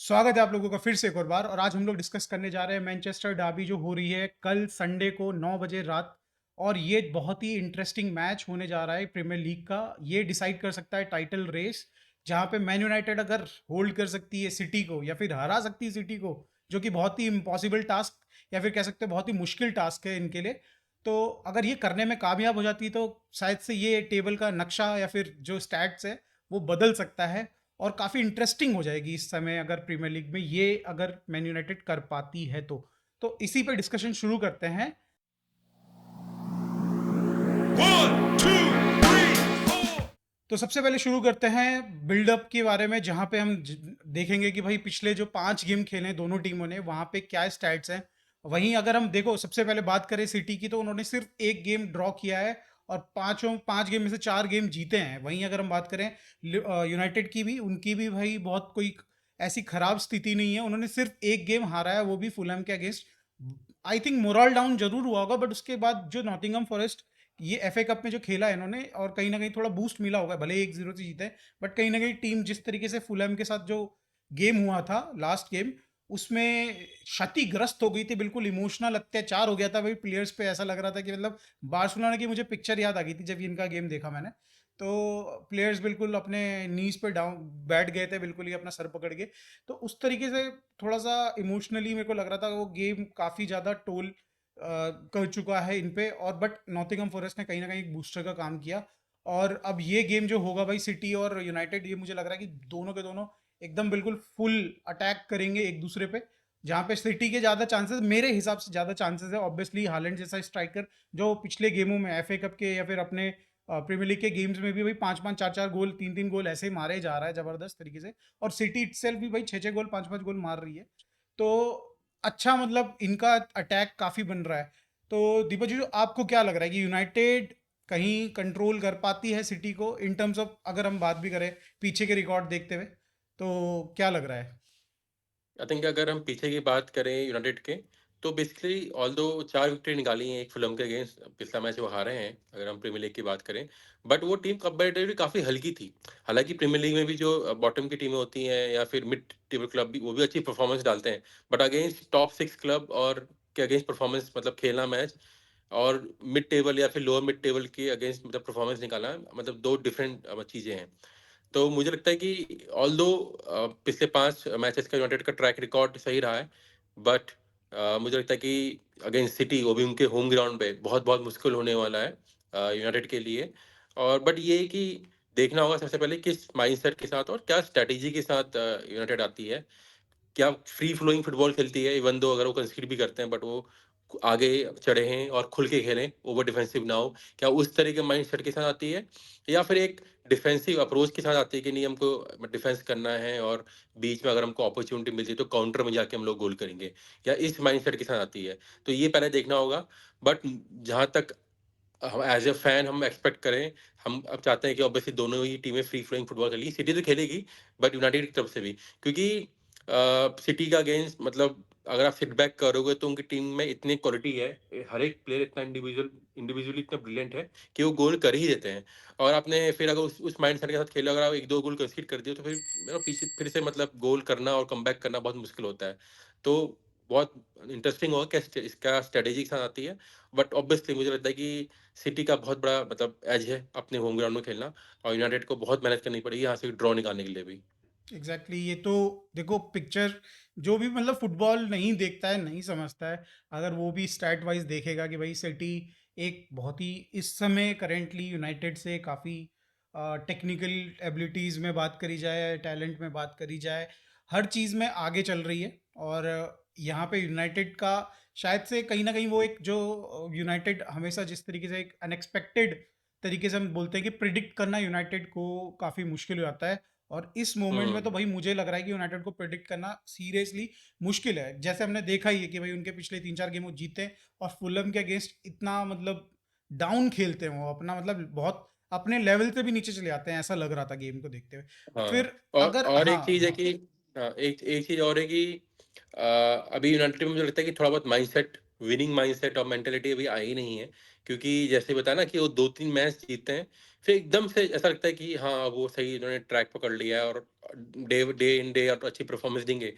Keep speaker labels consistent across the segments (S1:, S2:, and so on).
S1: स्वागत है आप लोगों का फिर से एक और बार। और आज हम लोग डिस्कस करने जा रहे हैं मैनचेस्टर डर्बी जो हो रही है कल संडे को 9 बजे रात। और ये बहुत ही इंटरेस्टिंग मैच होने जा रहा है प्रीमियर लीग का। ये डिसाइड कर सकता है टाइटल रेस, जहां पे मैन यूनाइटेड अगर होल्ड कर सकती है सिटी को या फिर हरा सकती है सिटी को, जो कि बहुत ही इम्पॉसिबल टास्क या फिर कह सकते हैं बहुत ही मुश्किल टास्क है इनके लिए। तो अगर ये करने में कामयाब हो जाती है तो शायद से ये टेबल का नक्शा या फिर जो स्टैट्स है वो बदल सकता है। और काफ़ी इंटरेस्टिंग हो जाएगी इस समय अगर प्रीमियर लीग में ये अगर मैन यूनाइटेड कर पाती है तो इसी पे डिस्कशन शुरू करते हैं।
S2: One, two, three, four.
S1: तो सबसे पहले शुरू करते हैं बिल्डअप के बारे में, जहां पे हम देखेंगे कि भाई पिछले जो 5 गेम खेले दोनों टीमों ने वहां पे क्या स्टैट्स हैं। वहीं अगर हम देखो सबसे पहले बात करें सिटी की, तो उन्होंने सिर्फ एक गेम ड्रॉ किया है और 5 गेम में से 4 गेम जीते हैं। वहीं अगर हम बात करें यूनाइटेड की भी, उनकी भी भाई बहुत कोई ऐसी खराब स्थिति नहीं है। उन्होंने सिर्फ एक गेम हारा है, वो भी फुलहम के against. I think moral down जरूर हुआ होगा, बट उसके बाद जो नॉटिंघम फॉरेस्ट ये एफए कप में जो खेला है इन्होंने, और कहीं ना कहीं थोड़ा बूस्ट मिला होगा, भले 1-0 से जीते, बट कहीं ना कहीं टीम जिस तरीके से फुलहम के साथ जो गेम हुआ था लास्ट गेम, उसमें क्षतिग्रस्त हो गई थी, बिल्कुल इमोशनल अत्याचार हो गया था भाई प्लेयर्स पे। ऐसा लग रहा था कि मतलब बार्सिलोना की मुझे पिक्चर याद आ गई थी जब ये इनका गेम देखा मैंने। तो प्लेयर्स बिल्कुल अपने नीज पे डाउन बैठ गए थे, बिल्कुल ही अपना सर पकड़ के। तो उस तरीके से थोड़ा सा इमोशनली मेरे को लग रहा था वो गेम काफ़ी ज़्यादा टोल कर चुका है इन पे। और बट नॉटिंघम फॉरेस्ट ने कहीं ना कहीं एक बूस्टर का काम किया। और अब ये गेम जो होगा भाई सिटी और यूनाइटेड, ये मुझे लग रहा है कि दोनों के दोनों एकदम बिल्कुल फुल अटैक करेंगे एक दूसरे पे। जहाँ पे सिटी के ज़्यादा चांसेस, मेरे हिसाब से ज़्यादा चांसेस है ऑब्वियसली हालैंड जैसा स्ट्राइकर, जो पिछले गेमों में एफए कप के या फिर अपने प्रीमियर लीग के गेम्स में भी भाई 5-5 4-4 गोल 3-3 गोल ऐसे ही मारे जा रहा है जबरदस्त तरीके से। और सिटी इटसेल्फ भी भाई 6-6 गोल 5-5 गोल मार रही है। तो अच्छा, मतलब इनका अटैक काफ़ी बन रहा है। तो दीपक जी, आपको क्या लग रहा है कि यूनाइटेड कहीं कंट्रोल कर पाती है सिटी को इन टर्म्स ऑफ, अगर हम बात भी करें पीछे के रिकॉर्ड देखते हुए, तो क्या लग रहा है?
S2: आई थिंक अगर हम पीछे की बात करें यूनाइटेड के, तो बेसिकली ऑल्दो 4 विकेट निकाली हैं एक फुलहम के अगेंस्ट, पिछला मैच वो हारे हैं अगर हम प्रीमियर लीग की बात करें। बट वो टीम कंपैरेटिवली काफ़ी हल्की थी। हालाँकि प्रीमियर लीग में भी जो बॉटम की टीमें होती हैं या फिर मिड टेबल क्लब भी वो भी अच्छी परफॉर्मेंस डालते हैं। बट अगेंस्ट टॉप 6 क्लब और के अगेंस्ट परफॉर्मेंस मतलब खेलना मैच और मिड टेबल या फिर लोअर मिड टेबल के अगेंस्ट मतलब परफॉर्मेंस निकालना मतलब 2 डिफरेंट चीज़ें हैं। तो मुझे लगता है कि ऑल्दो पिछले 5 मैचेस का यूनाइटेड का ट्रैक रिकॉर्ड सही रहा है, बट मुझे लगता है कि अगेंस्ट सिटी वो भी उनके होम ग्राउंड पे बहुत-बहुत मुश्किल होने वाला है यूनाइटेड के लिए। और बट ये है कि देखना होगा सबसे पहले किस माइंडसेट के साथ और क्या स्ट्रैटेजी के साथ यूनाइटेड आती है। क्या फ्री फ्लोइंग फुटबॉल खेलती है इवन दो अगर वो कंसीड भी करते हैं बट वो आगे चढ़े हैं और खुल के खेलें, ओवर डिफेंसिव ना हो। क्या उस तरह के माइंडसेट के साथ आती है या फिर एक डिफेंसिव अप्रोच के साथ आती है कि नहीं हमको डिफेंस करना है और बीच में अगर हमको अपॉर्चुनिटी मिलती है तो काउंटर में जाके हम लोग गोल करेंगे, या इस माइंडसेट के साथ आती है। तो ये पहले देखना होगा। बट जहाँ तक हम एज़ अ फैन हम एक्सपेक्ट करें, हम अब चाहते हैं कि ऑब्वियसली दोनों ही टीमें फ्री फ्लोइंग फुटबॉल खेलेंगी। सिटी तो खेलेगी बट यूनाइटेड की तरफ से भी, क्योंकि सिटी का अगेंस्ट मतलब अगर आप सिट बैक करोगे तो उनकी टीम में इतनी क्वालिटी है, हर एक प्लेयर इतना इंडिविजुअली इतना ब्रिलियंट है कि वो गोल कर ही देते हैं। और आपने फिर अगर उस माइंडसेट के साथ खेला, अगर आप 1-2 गोल कंसीड कर दिए तो फिर पीछे फिर से मतलब गोल करना और कमबैक करना बहुत मुश्किल होता है। तो बहुत इंटरेस्टिंग होगा क्या स्ट्रैटेजी के साथ आती है। बट ऑब्वियसली मुझे लगता है कि सिटी का बहुत बड़ा मतलब एज है अपने होम ग्राउंड में खेलना, और यूनाइटेड को बहुत मेहनत करनी पड़ेगी यहाँ से ड्रॉ निकालने के लिए भी।
S1: एग्जैक्टली ये तो देखो पिक्चर, जो भी मतलब फुटबॉल नहीं देखता है नहीं समझता है, अगर वो भी स्टैट वाइज देखेगा कि भाई सिटी एक बहुत ही इस समय करेंटली यूनाइटेड से काफ़ी टेक्निकल एबिलिटीज़ में बात करी जाए, टैलेंट में बात करी जाए, हर चीज़ में आगे चल रही है। और यहाँ पे यूनाइटेड का शायद से कहीं ना कहीं वो एक जो यूनाइटेड हमेशा जिस तरीके से एक अनएक्सपेक्टेड तरीके से हम बोलते हैं कि प्रिडिक्ट करना यूनाइटेड को काफ़ी मुश्किल हो जाता है। और इस मोमेंट में तो
S2: हुँ।
S1: भाई मुझे लग रहा है कि यूनाइटेड को प्रेडिक्ट करना सीरियसली मुश्किल है। जैसे हमने देखा ही है कि भाई उनके पिछले 3-4 गेम वो जीते हैं और फुलहम के अगेंस्ट इतना मतलब डाउन खेलते हैं वो, अपना मतलब बहुत अपने लेवल से भी नीचे चले जाते हैं, ऐसा लग रहा था गेम को देखते हुए।
S2: हाँ,
S1: फिर अगर
S2: और
S1: हाँ
S2: एक चीज़ है
S1: हाँ।
S2: कि एक एक चीज़ और है कि अभी यूनाइटेड में मुझे लगता है कि थोड़ा बहुत माइंडसेट विनिंग माइंडसेट और मेंटालिटी अभी आई नहीं है, क्योंकि जैसे बताया ना कि वो 2-3 मैच जीतते हैं, फिर एकदम से ऐसा लगता है कि हाँ, वो सही इन्होंने ट्रैक पकड़ लिया है और day day in day out अच्छी परफॉर्मेंस देंगे।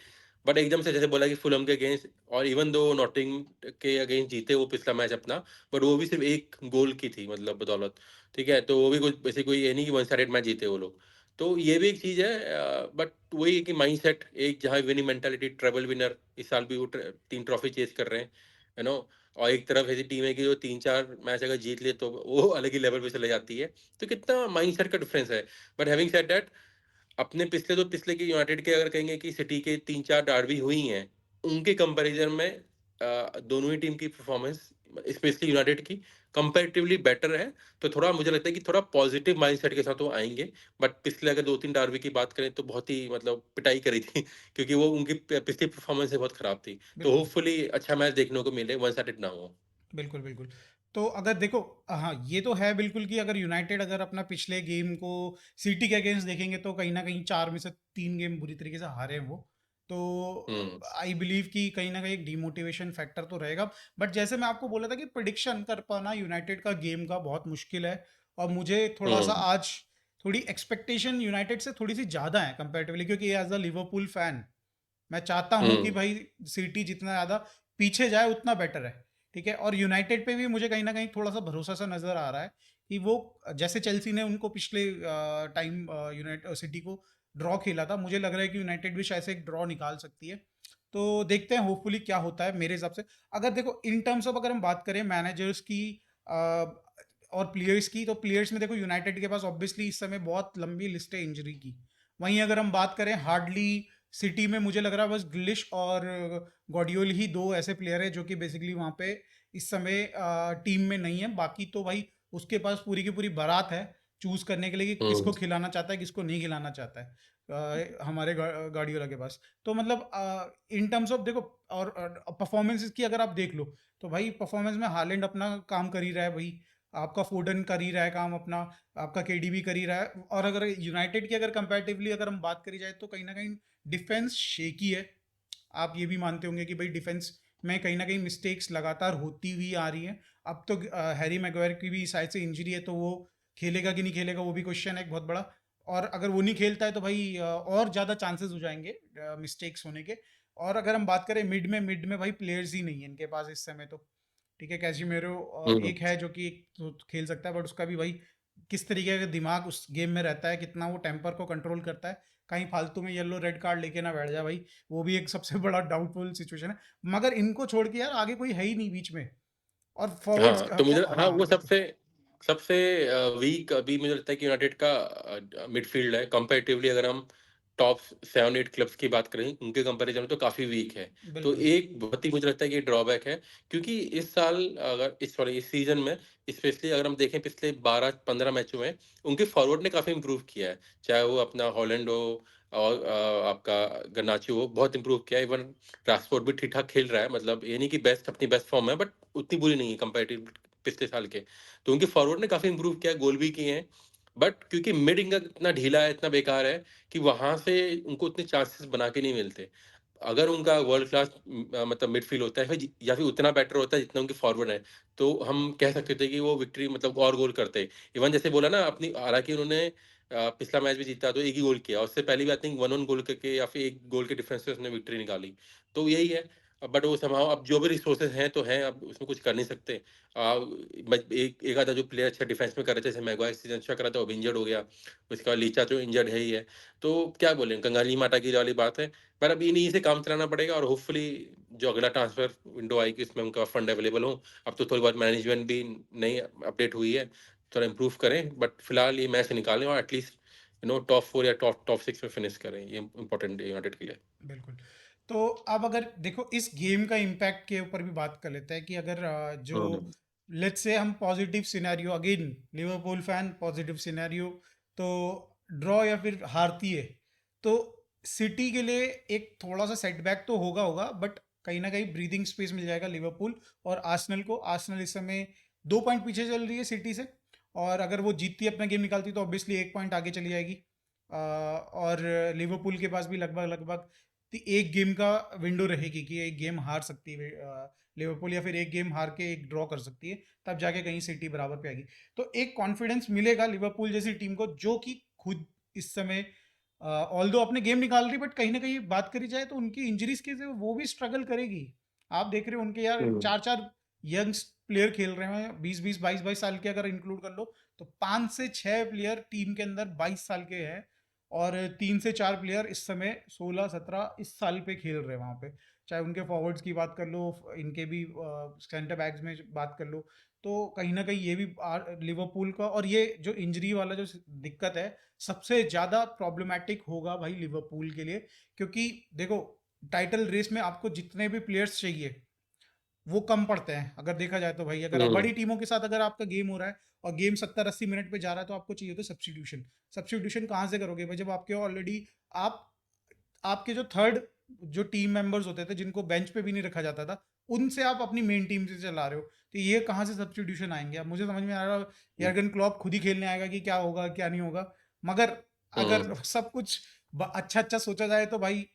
S2: बट एकदम से जैसे बोला कि फुलहम के अगेंस्ट, और इवन दो नॉटिंघम के अगेंस्ट जीते वो पिछला मैच अपना, बट वो भी सिर्फ 1 गोल की थी मतलब बदौलत, ठीक है? तो वो भी कुछ ऐसे कोई ये नहीं कि वन साइडेड मैच जीते वो लोग। तो ये भी एक चीज़ है, बट वही है कि माइंडसेट एक जहाँ विनिंग मेंटालिटी, ट्रेबल विनर, इस साल भी वो 3 ट्रॉफी चेज़ कर रहे हैं, यू नो? और एक तरफ ऐसी टीम है कि जो 3-4 मैच अगर जीत ले तो वो अलग ही लेवल पे चले जाती है। तो कितना माइंडसेट का डिफरेंस है। बट हैविंग सेड दैट, अपने पिछले तो पिछले के यूनाइटेड के अगर कहेंगे कि सिटी के 3-4 डर्बी हुई हैं, उनके कंपैरिज़न में दोनों ही टीम की परफॉर्मेंस, स्पेशली यूनाइटेड की, कंपैरेटिवली बेटर है। तो थोड़ा मुझे लगता है कि थोड़ा पॉजिटिव माइंडसेट के साथ वो आएँगे। बट पिछले अगर 2-3 डर्बी की बात करें तो बहुत ही मतलब पिटाई करी थी क्योंकि वो उनकी पिछली परफॉर्मेंस ही बहुत खराब थी। तो
S1: बिल्कुल।
S2: होपफुली अच्छा मैच देखने को मिले, वन साइडेड ना हो।
S1: बिल्कुल, बिल्कुल। तो अगर देखो, हाँ, ये तो है बिल्कुल कि अगर यूनाइटेड अगर अपना पिछले गेम को सिटी के अगेंस्ट देखेंगे तो कहीं न कहीं 4 में से 3 गेम बुरी तरीके से हारे हैं वो। तो
S2: हुँ,
S1: आई बिलीव कि कहीं न कहीं एक डिमोटिवेशन फैक्टर तो रहेगा। बट जैसे मैं आपको बोला था कि प्रेडिक्शन कर पाना यूनाइटेड का गेम का बहुत मुश्किल है, और मुझे थोड़ा-सा
S2: हुँ,
S1: आज थोड़ी एक्सपेक्टेशन यूनाइटेड से थोड़ी-सी ज़्यादा है कंपैरेटिवली, क्योंकि एज़ अ लिवरपूल फैन मैं चाहता हूँ कि
S2: हुँ,
S1: भाई सिटी जितना ज़्यादा पीछे जाए उतना बेटर है, ठीक है? और यूनाइटेड पे भी मुझे कहीं न कहीं थोड़ा-सा भरोसा सा नज़र आ रहा है कि वो, जैसे चेल्सी ने उनको पिछले टाइम सिटी को ड्रॉ खेला था, मुझे लग रहा है कि यूनाइटेड भी शायद से एक ड्रॉ निकाल सकती है। तो देखते हैं होपफुली क्या होता है मेरे हिसाब से। अगर देखो इन टर्म्स ऑफ अगर हम बात करें मैनेजर्स की और प्लेयर्स की, तो प्लेयर्स में देखो यूनाइटेड के पास ऑब्वियसली इस समय बहुत लंबी लिस्ट है इंजरी की। वहीं अगर हम बात करें हार्डली सिटी में, मुझे लग रहा है बस ग्लिश और गॉडियोल ही दो ऐसे प्लेयर है जो कि बेसिकली वहाँ पे इस समय टीम में नहीं है। बाकी तो भाई उसके पास पूरी की पूरी बारात है चूज करने के लिए कि
S2: हुँ,
S1: किसको खिलाना चाहता है किसको नहीं खिलाना चाहता है, हमारे गार्डियोला के पास। तो मतलब इन टर्म्स ऑफ देखो, और परफॉर्मेंस की अगर आप देख लो, तो भाई परफॉर्मेंस में हालैंड अपना काम कर ही रहा है भाई, आपका फोडन कर ही रहा है काम अपना, आपका केडीबी कर ही रहा है। और अगर यूनाइटेड की अगर कंपैरेटिवली अगर हम बात करी जाए तो कहीं ना कहीं डिफेंस शेकी है। आप ये भी मानते होंगे कि भाई डिफेंस में कहीं ना कहीं मिस्टेक्स लगातार होती हुई आ रही हैं। अब तो हैरी मैग्वायर की भी शायद से इंजरी है, तो वो खेलेगा कि नहीं खेलेगा वो भी क्वेश्चन है एक बहुत बड़ा। और अगर वो नहीं खेलता है तो भाई और ज़्यादा चांसेस हो जाएंगे मिस्टेक्स होने के। और अगर हम बात करें मिड में भाई प्लेयर्स ही नहीं है इनके पास इस समय तो, ठीक है? कैसिमेरो
S2: हुँ।
S1: एक है जो कि एक तो खेल सकता है, बट उसका भी भाई किस तरीके का दिमाग उस गेम में रहता है, कितना वो टेम्पर को कंट्रोल करता है, कहीं फालतू में येलो रेड कार्ड लेके ना बैठ जाए भाई, वो भी एक सबसे बड़ा डाउटफुल सिचुएशन है। मगर इनको छोड़ के यार आगे कोई है ही नहीं बीच में। और फॉरवर्ड्स
S2: हाँ, तो मुझे हाँ,
S1: हाँ
S2: वो
S1: बिल्कुल।
S2: सबसे सबसे वीक अभी मुझे लगता है कि यूनाइटेड का मिडफ़ील्ड है कंपैरेटिवली। अगर हम टॉप 7-8 क्लब्स की बात करें, उनके कंपैरिज़न में तो काफ़ी वीक है। तो
S1: बिल्कुल।
S2: एक बहुत ही मुझे लगता है कि ड्रॉबैक है, क्योंकि इस साल अगर इस सीज़न में स्पेशली अगर हम देखें पिछले 12-15 मैचों में, उनके फॉरवर्ड ने काफ़ी इम्प्रूव किया है। चाहे वो अपना हॉलैंड हो और आपका गर्नाचो हो, बहुत इम्प्रूव किया है। इवन राशफोर्ड भी ठीक-ठाक खेल रहा है, मतलब ये नहीं कि बेस्ट अपनी बेस्ट फ़ॉर्म में, बट उतनी बुरी नहीं है कंपैरेटिव पिछले साल के। तो उनके फॉरवर्ड ने काफ़ी इम्प्रूव किया है, गोल भी किए हैं। बट क्योंकि मिड इनका इतना ढीला है, इतना बेकार है कि वहाँ से उनको उतने चांसेस बना के नहीं मिलते। अगर उनका वर्ल्ड क्लास मतलब मिडफ़ील्ड होता है फिर या फिर उतना बेटर होता है जितना उनके फॉरवर्ड हैं, तो हम कह सकते थे कि वो विक्ट्री मतलब और गोल करते। इवन जैसे बोला ना अपनी, हालाँकि उन्होंने पिछला मैच भी जीता तो 1 ही गोल किया। उससे पहले भी आई थिंक 1-1 गोल करके या फिर 1 गोल के डिफरेंस से उसने विक्ट्री निकाली। तो यही है। बट वो समहाउ अब जो भी रिसोर्सेज़ हैं तो हैं, अब उसमें कुछ कर नहीं सकते। बट एक एक आधा जो प्लेयर अच्छा डिफेंस में कर रहे थे, जैसे मैगवायर इस सीज़न अच्छा कर रहा था, वो भी इंजर्ड हो गया। उसके बाद लीचा तो इंजर्ड है ही है। तो क्या बोलें, कंगाली माता की वाली बात है। पर अब इन्हीं से काम चलाना पड़ेगा और होपफुली जो अगला ट्रांसफर विंडो आएगी उसमें उनका फंड अवेलेबल हो। अब तो थोड़ी बहुत मैनेजमेंट भी नई अपडेट हुई है, थोड़ा इम्प्रूव करें, बट फिलहाल ये मैच निकालें और एटलीस्ट टॉप 4 या टॉप टॉप 6 में फिनिश करें। ये इम्पोर्टेंट है यूनाइटेड के लिए।
S1: बिल्कुल। तो अब अगर देखो इस गेम का इम्पैक्ट के ऊपर भी बात कर लेते हैं कि अगर जो
S2: हुँ,
S1: लेट्स से हम positive scenario, again Liverpool fan positive scenario, तो ड्रॉ या फिर हारती है, तो सिटी के लिए एक थोड़ा सा सेटबैक तो होगा होगा, बट कहीं ना कहीं ब्रीदिंग स्पेस मिल जाएगा लिवरपूल और आर्सेनल को। आर्सेनल इस समय 2 पॉइंट पीछे चल रही है सिटी से, और अगर वो जीतती है अपना गेम निकालती तो ऑब्वियसली 1 पॉइंट आगे चली जाएगी। और लिवरपूल के पास भी लगभग लगभग एक गेम का विंडो रहेगी कि एक गेम हार सकती है लिवरपूल या फिर एक गेम हार के एक ड्रॉ कर सकती है, तब जाके कहीं सिटी बराबर पे आएगी। तो एक कॉन्फिडेंस मिलेगा लिवरपूल जैसी टीम को, जो कि खुद इस समय ऑल्दो अपने गेम निकाल रही, बट कहीं ना कहीं बात करी जाए तो उनकी इंजरीज के से वो भी स्ट्रगल करेगी। आप देख रहे हो उनके यार
S2: हम्म।
S1: चार चार यंग प्लेयर खेल रहे हैं, 20-20 22-22 साल के अगर इंक्लूड कर लो तो 5 से 6 प्लेयर टीम के अंदर 22 साल के हैं, और 3 से 4 प्लेयर इस समय 16-17 इस साल पे खेल रहे हैं वहां पे। चाहे उनके फॉरवर्ड्स की बात कर लो, इनके भी सेंटर बैक्स में बात कर लो, तो कहीं ना कहीं ये भी लिवरपूल का, और ये जो इंजरी वाला जो दिक्कत है सबसे ज्यादा प्रॉब्लमेटिक होगा भाई लिवरपूल के लिए। क्योंकि देखो, टाइटल रेस में आपको जितने भी प्लेयर्स चाहिए वो कम पड़ते हैं अगर देखा जाए तो भाई। अगर आप
S2: हम्म।
S1: बड़ी टीमों के साथ अगर आपका गेम हो रहा है और गेम 70-80 मिनट पे जा रहा है, तो आपको चाहिए होता है सब्स्टिट्यूशन। सब्स्टिट्यूशन कहाँ से करोगे भाई, जब आपके ऑलरेडी आप आपके जो थर्ड जो टीम मेंबर्स होते थे जिनको बेंच पे भी नहीं रखा जाता था, उनसे आप अपनी मेन टीम से चला रहे हो, तो ये कहाँ से सब्स्टिट्यूशन आएंगे? अब मुझे समझ में आ रहा है यर्गन क्लॉप खुद ही खेलने आएगा कि क्या होगा क्या नहीं होगा, मगर
S2: हम्म।
S1: अगर सब कुछ अच्छा अच्छा सोचा जाए तो भाई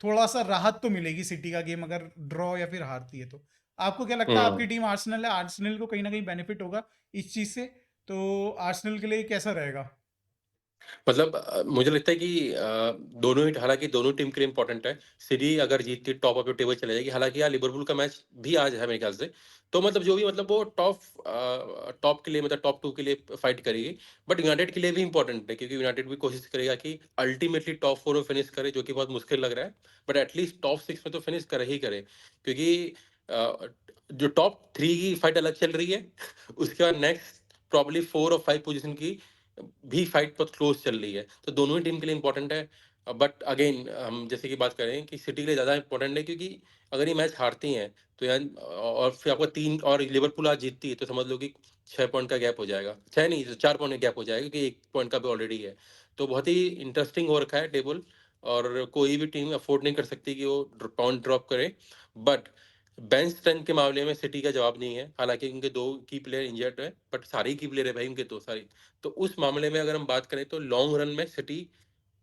S1: थोड़ा सा राहत तो मिलेगी सिटी का गेम अगर ड्रॉ या फिर हारती है तो। आपको क्या लगता है, आपकी
S2: हम्म।
S1: टीम आर्सेनल है, आर्सेनल को कहीं ना कहीं बेनिफिट होगा इस चीज से, तो आर्सेनल के लिए कैसा रहेगा?
S2: मतलब मुझे लगता है कि दोनों ही, हालाँकि दोनों टीम के लिए इम्पोर्टेंट है। सिटी अगर जीत के टॉप ऑफ द टेबल चले जाएगी, हालाँकि यार लिवरपूल का मैच भी आज है मेरे ख्याल से। तो मतलब जो भी, मतलब वो टॉप के लिए, मतलब टॉप 2 के लिए फाइट करेगी। बट यूनाइटेड के लिए भी इम्पोर्टेंट है, क्योंकि यूनाइटेड भी कोशिश करेगा कि अल्टीमेटली टॉप 4 में फिनिश करे, जो कि बहुत मुश्किल लग रहा है। बट एटलीस्ट टॉप 6 में तो फिनिश करे ही करे। क्योंकि अ, जो टॉप 3 की फाइट अलग चल रही है, उसके बाद नेक्स्ट प्रॉब्ली 4 और 5 पोज़ीशन की भी फाइट बहुत क्लोज चल रही है। तो दोनों ही टीम के लिए इंपॉर्टेंट है। बट अगेन हम जैसे कि बात करें कि सिटी के लिए ज़्यादा इंपॉर्टेंट है, क्योंकि अगर ये मैच हारती हैं तो यार, और फिर आपको 3, और लिवरपूल आज जीतती है, तो समझ लो कि 6 पॉइंट का गैप हो जाएगा। 6 नहीं, तो 4 पॉइंट का गैप हो जाएगा, क्योंकि 1 पॉइंट का भी ऑलरेडी है। तो बहुत ही इंटरेस्टिंग हो रखा है टेबल, और कोई भी टीम अफोर्ड नहीं कर सकती कि वो पॉइंट ड्रॉप करे। बट बेंच स्ट्रेंथ के मामले में सिटी का जवाब नहीं है। हालाँकि उनके 2 की प्लेयर इंजर्ड है, बट सारे ही की प्लेयर है भाई उनके, तो सारी। तो उस मामले में अगर हम बात करें तो लॉन्ग रन में सिटी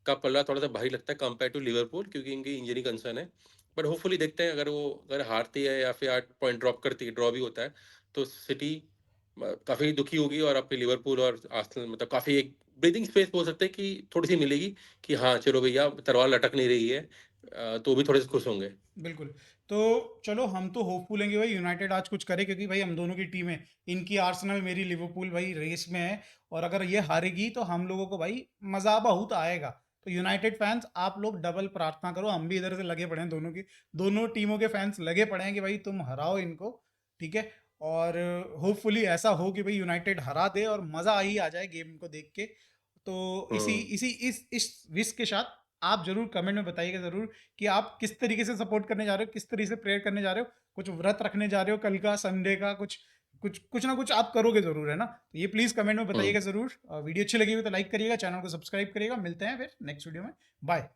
S2: का पल्ला थोड़ा-सा भारी लगता है कंपेयर टू लिवरपूल, क्योंकि इनकी इंजरी कंसर्न है। बट होपफुली देखते हैं, अगर हारती है या फिर 8 पॉइंट ड्रॉप करती है, ड्रॉ भी होता है, तो सिटी काफ़ी दुखी होगी, और आपके लिवरपूल और आर्सेनल मतलब काफ़ी एक ब्रीथिंग स्पेस बोल सकते हैं कि थोड़ी-सी मिलेगी, कि हाँ, चलो भैया तलवार लटक नहीं रही है। तो भी थोड़े से खुश होंगे।
S1: बिल्कुल। तो चलो हम तो होपफुल हैं कि भाई यूनाइटेड आज कुछ करे, क्योंकि भाई हम दोनों की टीम है, इनकी आर्सेनल मेरी लिवरपूल भाई रेस में है, और अगर ये हारेगी तो हम लोगों को भाई मजा बहुत आएगा। तो यूनाइटेड फैंस आप लोग डबल प्रार्थना करो, हम भी इधर से लगे पड़े हैं, दोनों टीमों के फैंस लगे पड़े हैं कि भाई तुम हराओ इनको, ठीक है। और होपफुली ऐसा हो कि भाई यूनाइटेड हरा दे और मजा ही आ जाए गेम को देख के। तो इसी
S2: हुँ।
S1: इसी इस विश के साथ आप जरूर कमेंट में बताइएगा जरूर कि आप किस तरीके से सपोर्ट करने जा रहे हो, किस तरीके से प्रेयर करने जा रहे हो, कुछ व्रत रखने जा रहे हो कल का संडे का, कुछ कुछ कुछ ना कुछ आप करोगे जरूर, है ना? तो ये प्लीज कमेंट में
S2: हुँ।
S1: बताइएगा जरूर। वीडियो अच्छी लगी हुई तो लाइक करिएगा, चैनल को सब्सक्राइब करिएगा। मिलते हैं फिर नेक्स्ट वीडियो में। बाय।